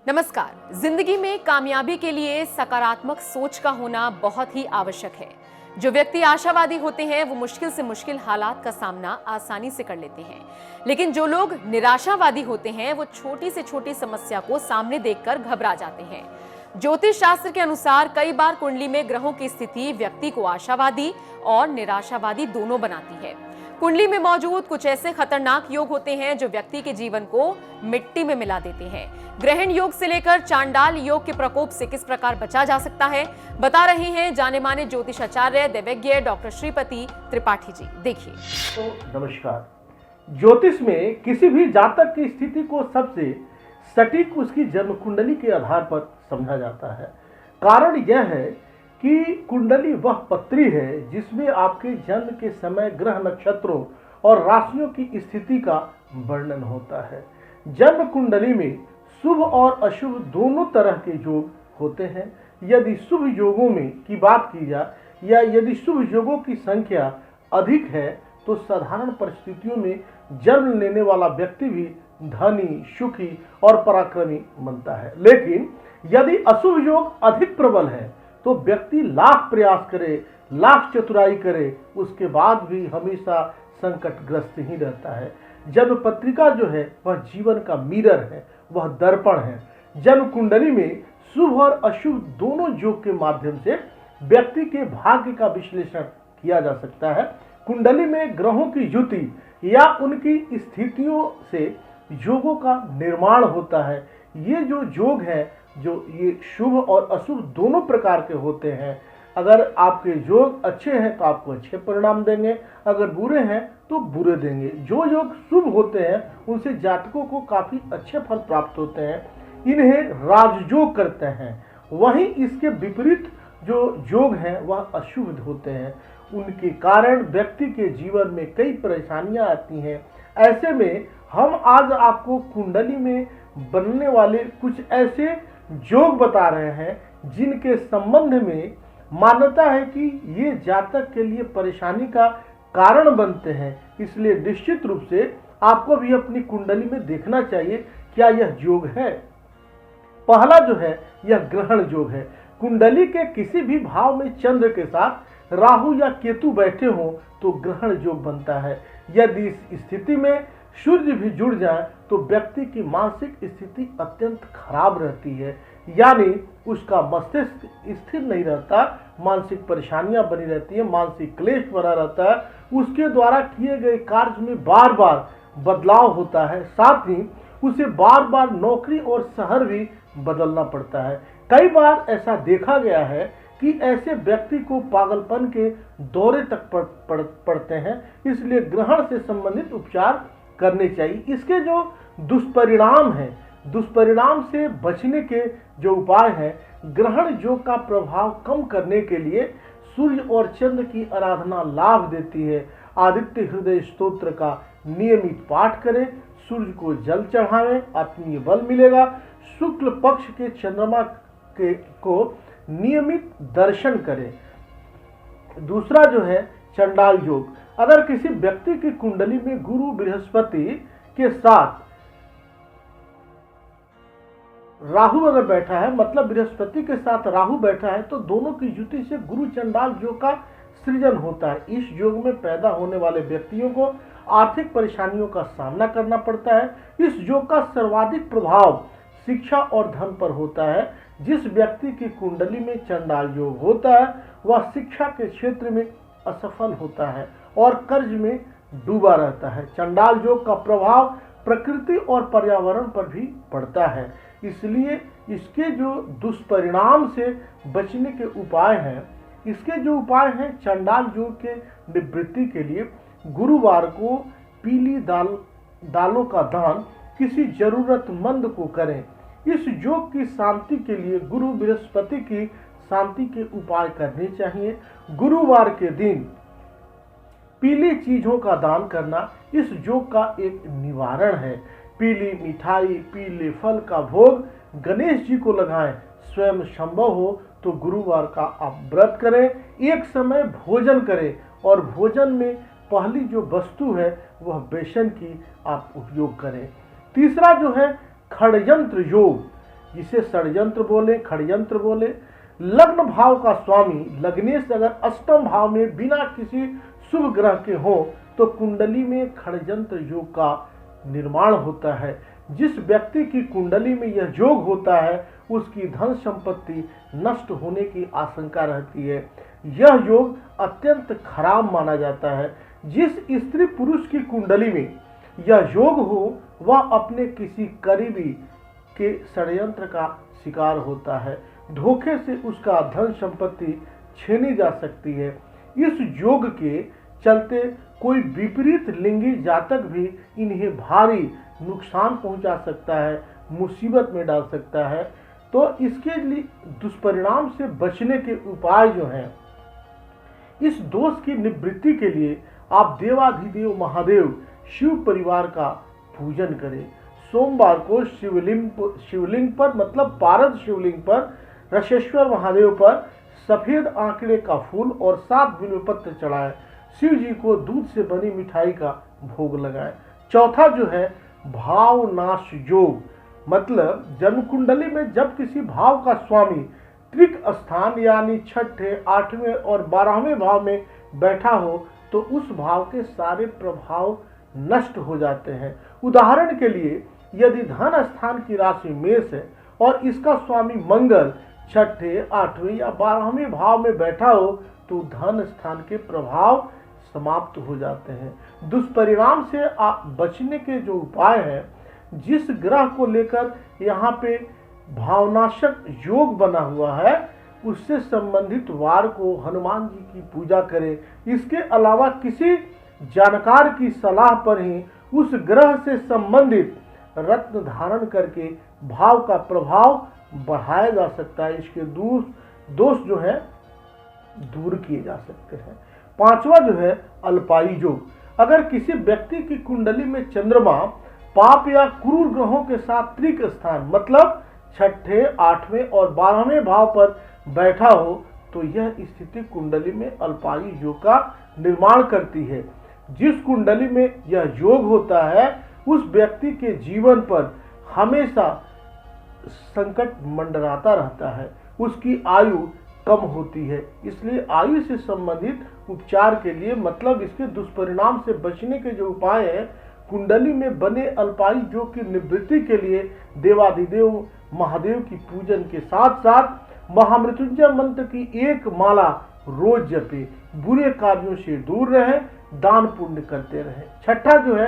नमस्कार। जिंदगी में कामयाबी के लिए सकारात्मक सोच का होना बहुत ही आवश्यक है। जो व्यक्ति आशावादी होते हैं वो मुश्किल से मुश्किल हालात का सामना आसानी से कर लेते हैं, लेकिन जो लोग निराशावादी होते हैं वो छोटी से छोटी समस्या को सामने देखकर घबरा जाते हैं। ज्योतिष शास्त्र के अनुसार कई बार कुंडली में ग्रहों की स्थिति व्यक्ति को आशावादी और निराशावादी दोनों बनाती है। कुंडली में मौजूद कुछ ऐसे खतरनाक योग होते हैं जो व्यक्ति के जीवन को मिट्टी में मिला देते हैं। ग्रहण योग से लेकर चांडाल योग के प्रकोप से किस प्रकार बचा जा सकता है, बता रहे हैं जाने माने ज्योतिषाचार्य दैवज्ञ डॉक्टर श्रीपति त्रिपाठी जी। देखिए। तो नमस्कार। ज्योतिष में किसी भी जातक की स्थिति को सबसे सटीक उसकी जन्म कुंडली के आधार पर समझा जाता है। कारण यह है कि कुंडली वह पत्री है जिसमें आपके जन्म के समय ग्रह नक्षत्रों और राशियों की स्थिति का वर्णन होता है। जन्म कुंडली में शुभ और अशुभ दोनों तरह के योग होते हैं। यदि शुभ योगों में की बात की जाए या यदि शुभ योगों की संख्या अधिक है तो साधारण परिस्थितियों में जन्म लेने वाला व्यक्ति भी धनी, सुखी और पराक्रमी बनता है। लेकिन यदि अशुभ योग अधिक प्रबल है तो व्यक्ति लाख प्रयास करे, लाख चतुराई करे, उसके बाद भी हमेशा संकटग्रस्त ही रहता है। जन्म पत्रिका जो है वह जीवन का मिरर है, वह दर्पण है। जन्म कुंडली में शुभ और अशुभ दोनों योग के माध्यम से व्यक्ति के भाग्य का विश्लेषण किया जा सकता है। कुंडली में ग्रहों की युति या उनकी स्थितियों से योगों का निर्माण होता है। ये जो योग है जो ये शुभ और अशुभ दोनों प्रकार के होते हैं। अगर आपके योग अच्छे हैं तो आपको अच्छे परिणाम देंगे, अगर बुरे हैं तो बुरे देंगे। जो योग शुभ होते हैं उनसे जातकों को काफ़ी अच्छे फल प्राप्त होते हैं, इन्हें राजयोग करते हैं। वहीं इसके विपरीत जो योग हैं वह अशुभ होते हैं, उनके कारण व्यक्ति के जीवन में कई परेशानियां आती हैं। ऐसे में हम आज आपको कुंडली में बनने वाले कुछ ऐसे योग बता रहे हैं जिनके संबंध में मान्यता है कि ये जातक के लिए परेशानी का कारण बनते हैं। इसलिए निश्चित रूप से आपको भी अपनी कुंडली में देखना चाहिए क्या यह योग है। पहला जो है यह ग्रहण योग है। कुंडली के किसी भी भाव में चंद्र के साथ राहु या केतु बैठे हों तो ग्रहण योग बनता है। यदि इस स्थिति में सूर्य भी जुड़ जाए तो व्यक्ति की मानसिक स्थिति अत्यंत खराब रहती है, यानी उसका मस्तिष्क स्थिर नहीं रहता, मानसिक परेशानियां बनी रहती है, मानसिक क्लेश बना रहता है। उसके द्वारा किए गए कार्य में बार बार बदलाव होता है, साथ ही उसे बार बार नौकरी और शहर भी बदलना पड़ता है। कई बार ऐसा देखा गया है कि ऐसे व्यक्ति को पागलपन के दौरे तक पड़ते हैं। इसलिए ग्रहण से संबंधित उपचार करने चाहिए। इसके जो दुष्परिणाम हैं, दुष्परिणाम से बचने के जो उपाय हैं, ग्रहण योग का प्रभाव कम करने के लिए सूर्य और चंद्र की आराधना लाभ देती है। आदित्य हृदय स्तोत्र का नियमित पाठ करें, सूर्य को जल चढ़ाएं, आत्मीय बल मिलेगा। शुक्ल पक्ष के चंद्रमा को नियमित दर्शन करें। दूसरा जो है चंडाल योग। अगर किसी व्यक्ति की कुंडली में गुरु बृहस्पति के साथ राहु अगर बैठा है, मतलब बृहस्पति के साथ राहु बैठा है, तो दोनों की युति से गुरु चंडाल योग का सृजन होता है। इस योग में पैदा होने वाले व्यक्तियों को आर्थिक परेशानियों का सामना करना पड़ता है। इस योग का सर्वाधिक प्रभाव शिक्षा और धन पर होता है। जिस व्यक्ति की कुंडली में चंडाल योग होता है वह शिक्षा के क्षेत्र में असफल होता है और कर्ज में डूबा रहता है। चंडाल योग का प्रभाव प्रकृति और पर्यावरण पर भी पड़ता है। इसलिए इसके जो दुष्परिणाम से बचने के उपाय हैं, इसके जो उपाय हैं चंडाल योग के निवृत्ति के लिए गुरुवार को पीली दालों का दान किसी जरूरतमंद को करें। इस योग की शांति के लिए गुरु बृहस्पति की शांति के उपाय करने चाहिए। गुरुवार के दिन पीली चीजों का दान करना इस योग का एक निवारण है। पीली मिठाई, पीले फल का भोग गणेश जी को लगाएं। स्वयं संभव हो तो गुरुवार का आप व्रत करें, एक समय भोजन करें और भोजन में पहली जो वस्तु है वह बेसन की आप उपयोग करें। तीसरा जो है षड्यंत्र योग। जिसे षड्यंत्र बोले, खड़यंत्र बोले। लग्न भाव का स्वामी लग्नेश अगर अष्टम भाव में बिना किसी शुभ ग्रह के हो तो कुंडली में खड़यंत्र योग का निर्माण होता है। जिस व्यक्ति की कुंडली में यह योग होता है उसकी धन संपत्ति नष्ट होने की आशंका रहती है। यह योग अत्यंत खराब माना जाता है। जिस स्त्री पुरुष की कुंडली में यह योग हो वह अपने किसी करीबी के षड्यंत्र का शिकार होता है। धोखे से उसका धन संपत्ति छीनी जा सकती है। इस योग के चलते कोई विपरीत लिंगी जातक भी इन्हें भारी नुकसान पहुंचा सकता है, मुसीबत में डाल सकता है। तो इसके लिए दुष्परिणाम से बचने के उपाय जो हैं, इस दोष की निवृत्ति के लिए आप देवाधिदेव महादेव शिव परिवार का पूजन करें। सोमवार को शिवलिंग पर मतलब पारद शिवलिंग पर रसेश्वर महादेव पर सफेद आंकड़े का फूल और 7 बिल्वपत्र चढ़ाएं। शिव जी को दूध से बनी मिठाई का भोग लगाएं। चौथा जो है भावनाश योग, मतलब जन्म कुंडली में जब किसी भाव का स्वामी त्रिक स्थान यानी छठे, 8वें और 12वें भाव में बैठा हो तो उस भाव के सारे प्रभाव नष्ट हो जाते हैं। उदाहरण के लिए यदि धन स्थान की राशि मेष है और इसका स्वामी मंगल छठे, 8वें या 12वें भाव में बैठा हो तो धन स्थान के प्रभाव समाप्त हो जाते हैं। दुष्परिणाम से बचने के जो उपाय हैं, जिस ग्रह को लेकर यहाँ पे भावनाशक योग बना हुआ है उससे संबंधित वार को हनुमान जी की पूजा करें। इसके अलावा किसी जानकार की सलाह पर ही उस ग्रह से संबंधित रत्न धारण करके भाव का प्रभाव बढ़ाया जा सकता है। इसके दोष जो है दूर किए जा सकते हैं। पांचवा जो है अल्पायु योग। अगर किसी व्यक्ति की कुंडली में चंद्रमा पाप या क्रूर ग्रहों के साथ त्रिक स्थान मतलब छठे, 8वें और 12वें भाव पर बैठा हो तो यह स्थिति कुंडली में अल्पायु योग का निर्माण करती है। जिस कुंडली में यह योग होता है उस व्यक्ति के जीवन पर हमेशा संकट मंडराता रहता है, उसकी आयु कम होती है। इसलिए आयु से संबंधित उपचार के लिए मतलब इसके दुष्परिणाम से बचने के जो उपाय हैं, कुंडली में बने अल्पायु योग की निवृत्ति के लिए देवाधिदेव महादेव की पूजन के साथ साथ महामृत्युंजय मंत्र की एक माला रोज जपे, बुरे कार्यों से दूर रहें, दान पुण्य करते रहें। छठा जो है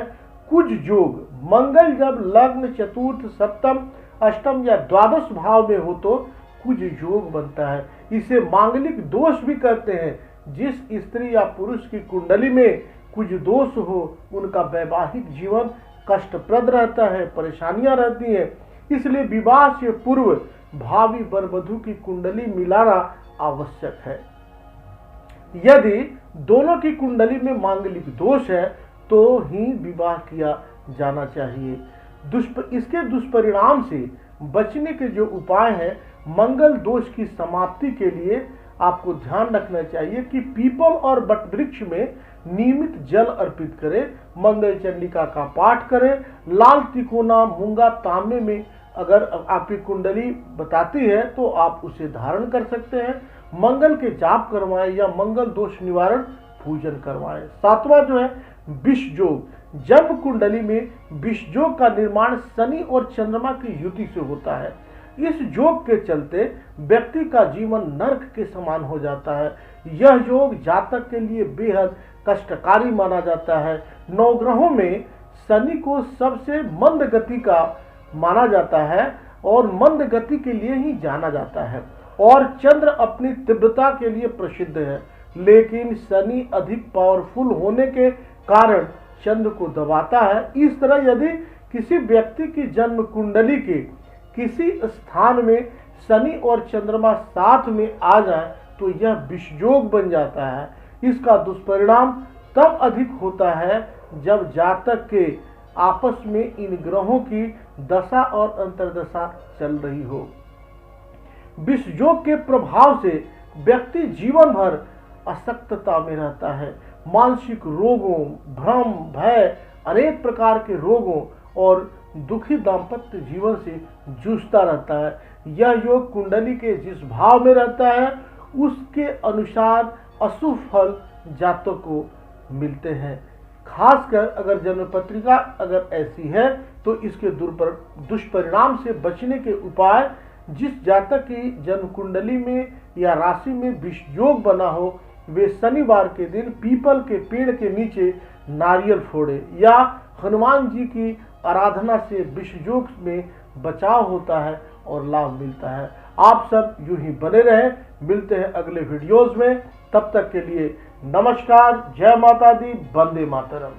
कुज योग। मंगल जब लग्न, चतुर्थ, सप्तम, अष्टम या द्वादश भाव में हो तो कुज योग बनता है। इसे मांगलिक दोष भी कहते हैं। जिस स्त्री या पुरुष की कुंडली में कुछ दोष हो उनका वैवाहिक जीवन कष्टप्रद रहता है, परेशानियां रहती हैं। इसलिए विवाह से पूर्व भावी वर वधू की कुंडली मिलाना आवश्यक है। यदि दोनों की कुंडली में मांगलिक दोष है तो ही विवाह किया जाना चाहिए। इसके दुष्परिणाम से बचने के जो उपाय हैं, मंगल दोष की समाप्ति के लिए आपको ध्यान रखना चाहिए कि पीपल और बट वृक्ष में नियमित जल अर्पित करें, मंगल चंडिका का पाठ करें, लाल तिकोना मूंगा तांबे में अगर आपकी कुंडली बताती है तो आप उसे धारण कर सकते हैं। मंगल के जाप करवाएं या मंगल दोष निवारण पूजन करवाएं। सातवां जो है विष योग। जब कुंडली में विष योग का निर्माण शनि और चंद्रमा की युति से होता है। इस योग के चलते व्यक्ति का जीवन नरक के समान हो जाता है। यह योग जातक के लिए बेहद कष्टकारी माना जाता है। नवग्रहों में शनि को सबसे मंद गति का माना जाता है और मंद गति के लिए ही जाना जाता है और चंद्र अपनी तीव्रता के लिए प्रसिद्ध है। लेकिन शनि अधिक पावरफुल होने के कारण चंद्र को दबाता है। इस तरह यदि किसी व्यक्ति की जन्म कुंडली के किसी स्थान में शनि और चंद्रमा साथ में आ जाए तो यह विषयोग बन जाता है। इसका दुष्परिणाम तब अधिक होता है जब जातक के आपस में इन ग्रहों की दशा और अंतर्दशा चल रही हो। विषयोग के प्रभाव से व्यक्ति जीवन भर अशक्तता में रहता है। मानसिक रोगों, भ्रम, भय, अनेक प्रकार के रोगों और दुखी दाम्पत्य जीवन से जूझता रहता है। यह योग कुंडली के जिस भाव में रहता है उसके अनुसार अशुभ फल जातक को मिलते हैं। खासकर अगर जन्म पत्रिका अगर ऐसी है तो इसके दुष्परिणाम से बचने के उपाय, जिस जातक की जन्म कुंडली में या राशि में विष योग बना हो वे शनिवार के दिन पीपल के पेड़ के नीचे नारियल फोड़े या हनुमान जी की आराधना से विष योग में बचाव होता है और लाभ मिलता है। आप सब यूं ही बने रहें, मिलते हैं अगले वीडियोस में। तब तक के लिए नमस्कार, जय माता दी, वंदे मातरम।